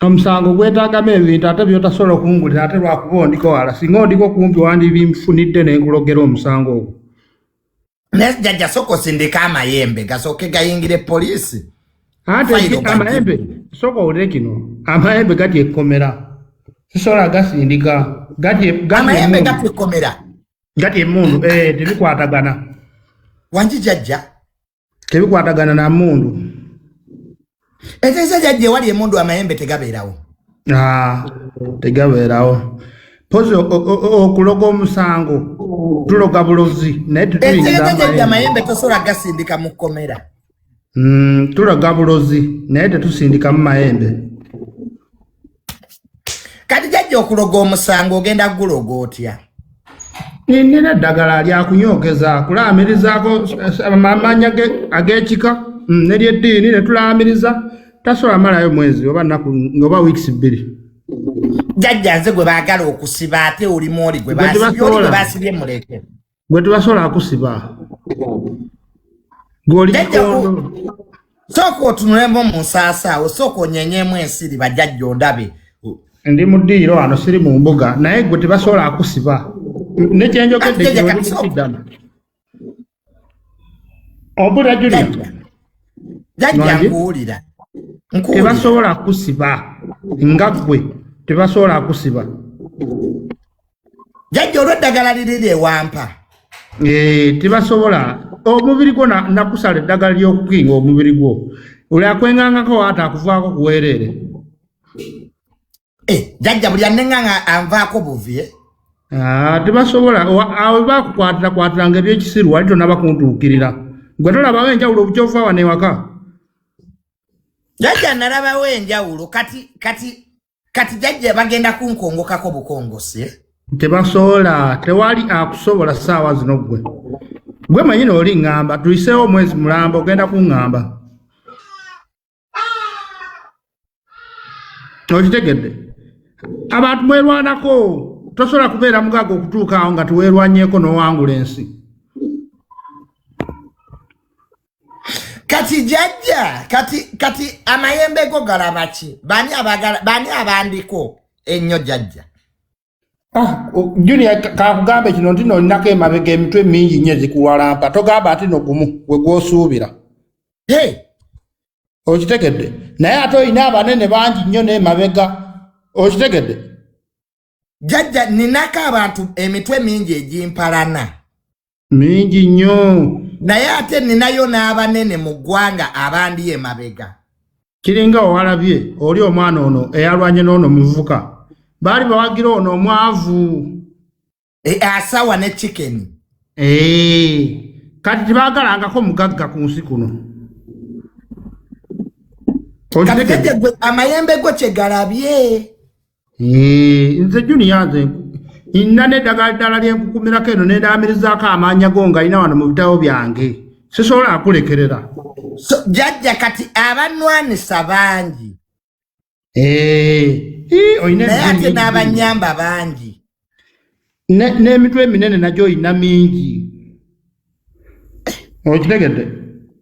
Omusango gwetaagamu ebintu ate byotasobola okungulira ate lwakuba ondiko wala singa ondiko kumpi wandi bimfunidde nenkulogera omusango ogwo. Nes jajja soko sindika amayembe gasooke gayingire poliisi. Ate amayembe soko owulire kino amayembe gati ekkomera sisobola gasindika amayembe gati ekkomera gati emmundu tebikwatagana. Wanji jajja tebikwatagana na mmundu. Eteesa jajja wali emundu amayembe tegabeerawo. Tegabeerawo. Pozi okuloga omusango tuloga bulozi naye tetuyinza jajja amayembe tosobola gasindika mu kkomera. Tuloga bulozi naye tetusindika mu mayembe. Kati jajja okuloga omusango ogenda guloga otya? Nina eddagala lyakunyogeza kulaamirizaako amanya ag'ekika neryeddiini ne tulaamiriza tasobola malayo mwezi oba nnaku oba weeks 2. Jajja nze gwe baagala okusiba ate olimu oli gwe baasibye muleke. Gwe tebasobola kusiba. Goli kikondo. Sooka otunulemu mu nsaasaawo sooka onyenyeemu ensiri bajjajja ondabe. Ndi mu ddiiro wano siri mu mbuga naye gwe tebasobola kusiba. Ne kyenjogedde kiddama. Obula Julia. Jajja nkuwulira. Tebasobola kusiba nga gwe tebasobola kusiba. Jajja olw'eddagala liri ewampa. Tebasobola omubiri gwo nakusala eddagala ly'okukinga omubiri gwo oli akwengangako ate akuvaako kuweerere. Jajja buli anenganga anvaako buvi. Tebasobola awe bakukwatiranga ebyekisiru wali tonaba kuntuukirira. Gwe tolabawo enjawulo obukyova wano ewaka. Jajja nalabawo enjawulo kati jajja bagenda kunkongokako bukongose. Tebasobola tewali akusobola ssaawa zino gwe manyini oli ŋŋamba tuyiseewo omwezi mulamba ogenda kuŋŋamba. Okitegedde abantu mwerwanako tosobola kubeera mugagga okutuukaawo nga teweerwanyeeko n'owangula ensi. Kati jajja kati amayembe go galaba ki? Bani abandiko ennyo jajja? Junior kakugambe kino nti nolinako emabega emitwe mingi nnyo ezikuwalampa togamba ati no gumu gwe gw'osuubira. Okitegedde naye ate olina abanene bangi nnyo n'emabega. Okitegedde jajja ninako abantu emitwe mingi egimpalana. Mingi nnyo. Naye ate ninayo n'abanene mu ggwanga abandi emabega. Kiringa owalabye oli omwana ono eyalwanye n'ono muvuka baali bawagira ono omwavu. Asawa ne chicken. Kati tebaagalangako mugagga ku nsi kuno. Kati amayembe go kye galabye. Nze Junior nze inna n'eddagala ddala lyenkukumirako eno nendaamirizaako amaanya go nga alina wano mu bitabo byange sisobola akulekerera. Jajja kati abanwanisa bangi. Naye ate n'abanyamba bangi. N'emitwe eminene nagyo olina mingi. Okitegedde?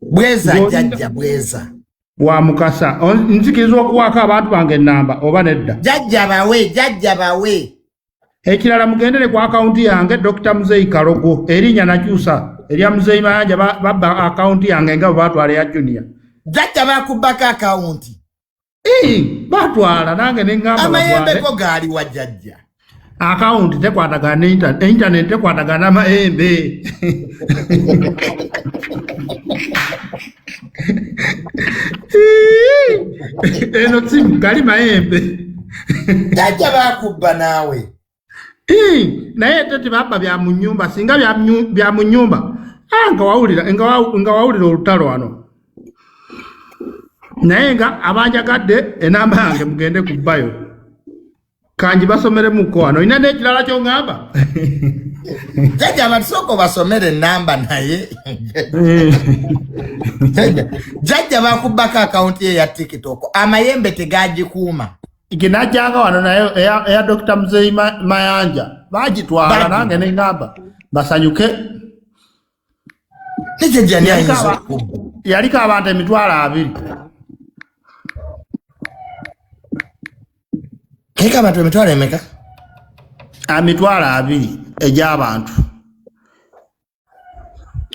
Bweza jajja bweza. Wa mukasa nzikiriza okuwaako abantu bange ennamba oba nedda? Jajja bawe. Ekirala mugendere ku akawunti yange Dr. Muzeyi Kalogo erinnya nakyusa erya Muzeyi Mayanja babba akawunti yange nga batwala ya Junior. Jajja bakubbako akawunti. Batwala nange neŋŋamba amayembe go gaali wa jajja. Akawunti tekwatagana internet tekwatagana amayembe. Eno simu gali mayembe. Jajja bakubba naawe. naye tete baba bya mu nyumba singa bya mu nyumba nga wawulira olutalo wano naye nga abanjagadde enamba yange mugende ku bayo kanji basomere muko wano ina n'ekirala ky'ongamba jajja abatusooka basomere enamba naye jajja bakubbako akawunti ye ya TikTok amayembe tegagikuuma ginajjanga wano naye eya Dr. Muzeyi Mayanja bagitwala nange n'engamba basanyuke nejajja nayinza yaliko abantu 200 keka abantu emitwalo emeka 200 egy'abantu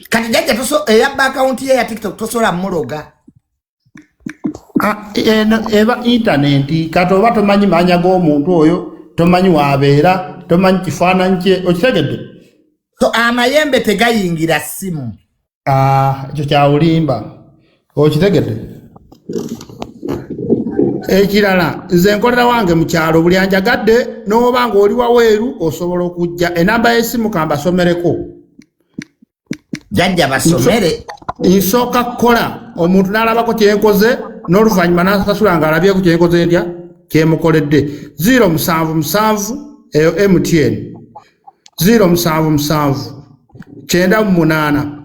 kati jajja eyabba akawunti ye ya TikTok tosobola muloga eba internet kati oba tomanyi manya g'omuntu oyo tomanyi wabeera tomanyi kifaananyi kye okitegedde so amayembe tegayingira simu ekyo kyawulimba okitegedde ekirala nze nkolera wange mu kyalo buli anjagadde n'oba ng'oli waweeru osobola okujja enamba y'essimu kambasomereko jajja basomere nsooka kukola omuntu n'alabako kyenkoze n'oluvannyuma n'asasula ng'alabyeko kyenkoze ntya kyemukoledde 077 eyo MTN 077 98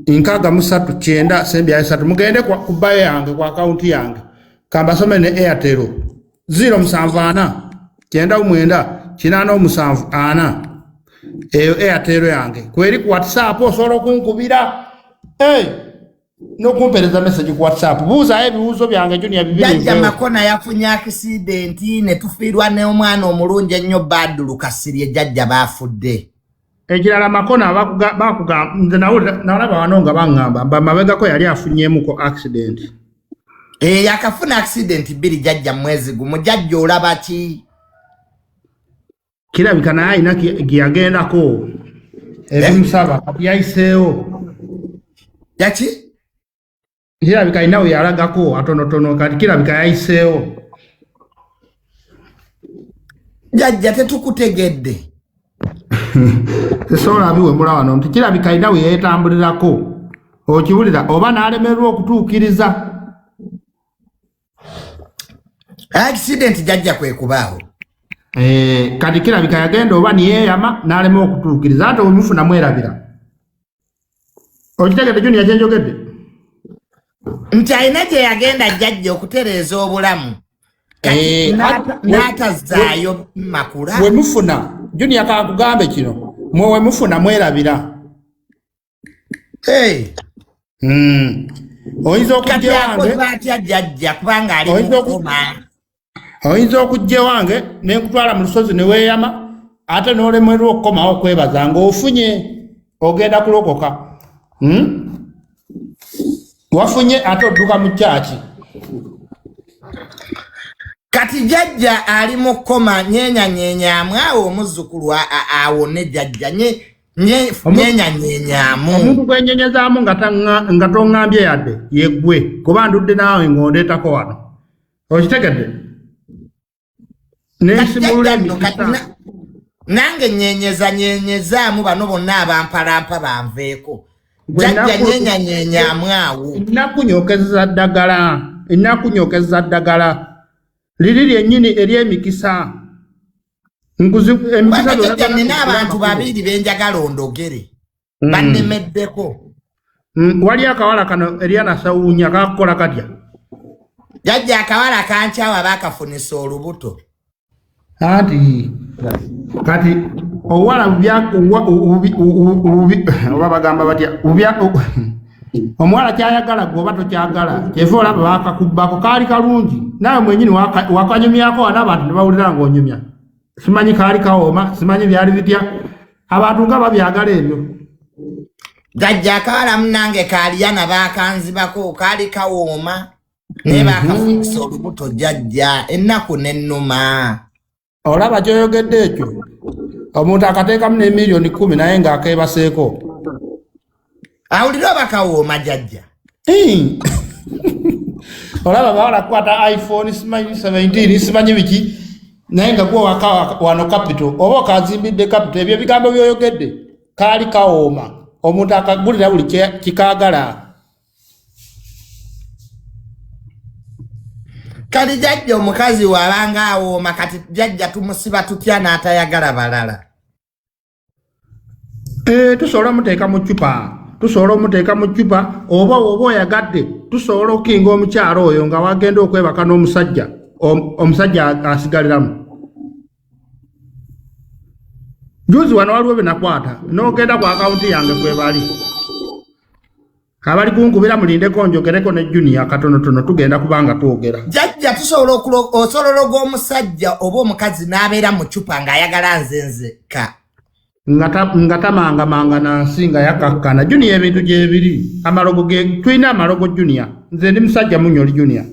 639 3 mugende ku bayo yange ku akawunti yange kambasome ne Airtel 074 99 897 eyo Airtel yange kweri ku WhatsApp osobola okunkubira nokumpereza message ku WhatsApp buuza ebibuuzo byange Junior bibiri jajja makona yafunye accident ne tufiirwa ne omwana omulungi ennyo Badru Kasirye jajja baafudde ekirala makona bakugamba nze nalaba wano nga baŋŋamba mabegako yali afunyeemuko accident yakafuna accident 2 jajja mwezi gumu jajja olaba ki kirabika naye alina gyeyagendako ebimusaba kati yayiseewo yaki kirabika alina we yalagako atonotono kati kirabika yayiseewo jajja tetukutegedde tesobola abiwe mula wano nti kirabika alina we yeetambulirako okiwulira oba n'alemerwa okutuukiriza accident jajja kwe kubaawo kati kirabika yagenda oba niyeeyama n'alema okutuukiriza ate omufuna mwerabira okitegedde Junior kyenjogedde nti alina gye yagenda jajja okutereeza obulamu n'atazaayo makula we mufuna Junior kakugambe kino mwe we mufuna mwerabira oyinza okujja wange atya jajja kubanga ali mukoma oyinza okujja wange nenkutwala mu lusozi ne weeyama ate n'olemerwa okukomawo okwebaza ng'ofunye ogenda kulokoka wafunye ate odduka mu kyaki kati jajja ali mukoma nyenyanyenyaamu awo omuzzukulu awone jajja nyenyanyenyaamu omuntu gwenyenyezaamu nga toŋŋambye yadde yeggwe kuba ndudde naawe ng'ondeetako wano okitegedde nensimulula nange nyenyezaamu bano bonna abampalampa banveeko jajja nyenyanyenyaamu awo ennakunyokeza ddagala liri lyennyini ery'emikisa jajja nina abantu babiri benjagala ondogere bannemeddeko wali akawala kano eryanasawuunya kakukola katya jajja akawala kankyawa bakafunisa olubuto anti kati owala oba bagamba batya omuwala kyayagala gwe oba tokyagala kyeva olaba bakakubbako kaali kalungi nawe mwenyini wakanyumyako wana abantu ne bawulira ng'onyumya simanyi kaali kawooma simanyi byali bitya abantu nga babyagala ebyo jajja akawala munange kaaliyana bakanzibako kaali kawooma naye bakafunisa olubuto jajja ennaku n'ennuma olaba kyoyogedde ekyo omuntu akateekamu ne miliyoni 10 naye ng'akeebaseeko awulira oba kawooma jajja olaba bawala kukwata iPhone simanyi 17 simanyi biki naye nga gwe waka wano capital oba okazimbidde capital ebyo ebigambo byoyogedde kaali kawooma omuntu akagulira buli kikaagala. Kati jajja omukazi wabanga awooma kati jajja tumusiba tutya n'atayagala balala. Tusobola muteeka mu ccupa. Tusobola omuteeka mu ccupa oba oyagadde tusobola okinga omukyalo oyo nga wagenda okwebaka n'omusajja omusajja asigaliramu. Juzi wano waliwo benakwata n'ogenda ku akawunti yange kwebali abali kunkubira mulindeko njogereko ne Junior katonotono tugenda kubanga twogera. Jajja tusobola osolologa omusajja oba omukazi n'abeera mu ccupa ng'ayagala nzenzeka. Nga tamanga nansi nga yakakkana. Junior ebintu gyebiri amalogo tulina amalogo Junior nze ndi musajja munyoli Junior.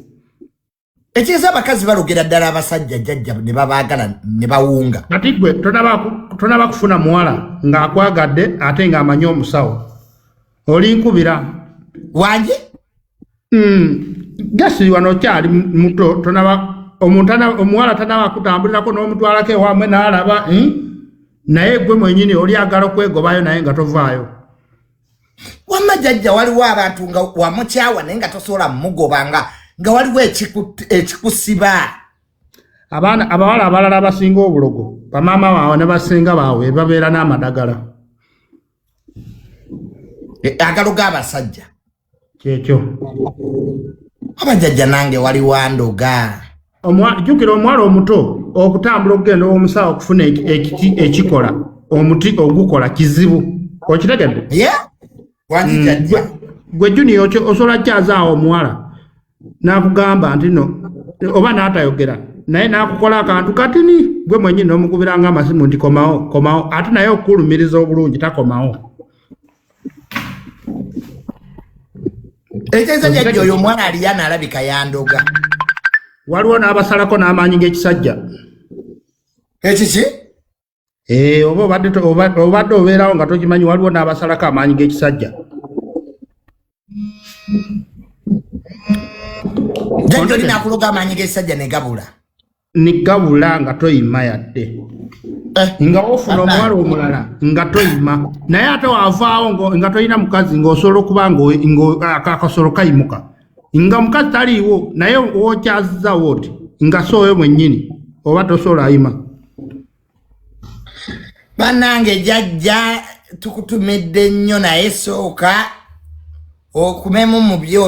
Ekiza abakazi balogera ddala abasajja jajja ne babaagala ne bawunga. Kati gwe tonaba kufuna muwala ng'akwagadde ate ng'amanyi omusawo oli nkubira wanje gasi wano kyali muto omuwala tanaba kutambulirako n'omutwalako ewamwe n'alaba naye gwe mwenyini oli agala okwegobayo naye nga tovaayo. Wamma jajja waliwo abantu nga wamukyawa naye nga tosobola mugoba nga waliwo ekikusiba. Abawala abalala abasinga obulogo bamaama baabwe ne basinga baabwe babeera n'amadagala. Agaloga abasajja kyekyo abajajja nange waliwo andoga. Jjukira omuwala omuto okutambula okugenda omusawo okufuna ekikola omuti ogukola kizibu okitegedde. Wangi jajja gwe Junior osobola kyazaawo omuwala n'akugamba nti no oba n'atayogera naye n'akukola akantu katini gwe mwenyini n'omukubiranga amasimu nti komawo ate naye okukulumiriza obulungi takomawo. Ekisa jajja oyo omwana aliyana alabika yandoga. Waliwo n'abasalako n'amaanyi g'ekisajja. Ekiki? Oba obadde obeerawo nga tokimanyi waliwo n'abasalako amaanyi g'ekisajja. Jajja olina akuloga amaanyi g'ekisajja ne gabula. Nigabula nga toyima yadde. Nga ofuna omuwala omulala nga toyima naye ate wavaawo nga toyina mukazi ng'osobola okuba akasolo kayimuka nga mukazi taliiwo naye wokyazizzawo oti nga sooyo mwennyini oba tosobola ayima. Bannange jajja tukutumidde nnyo naye sooka okumemu mu byo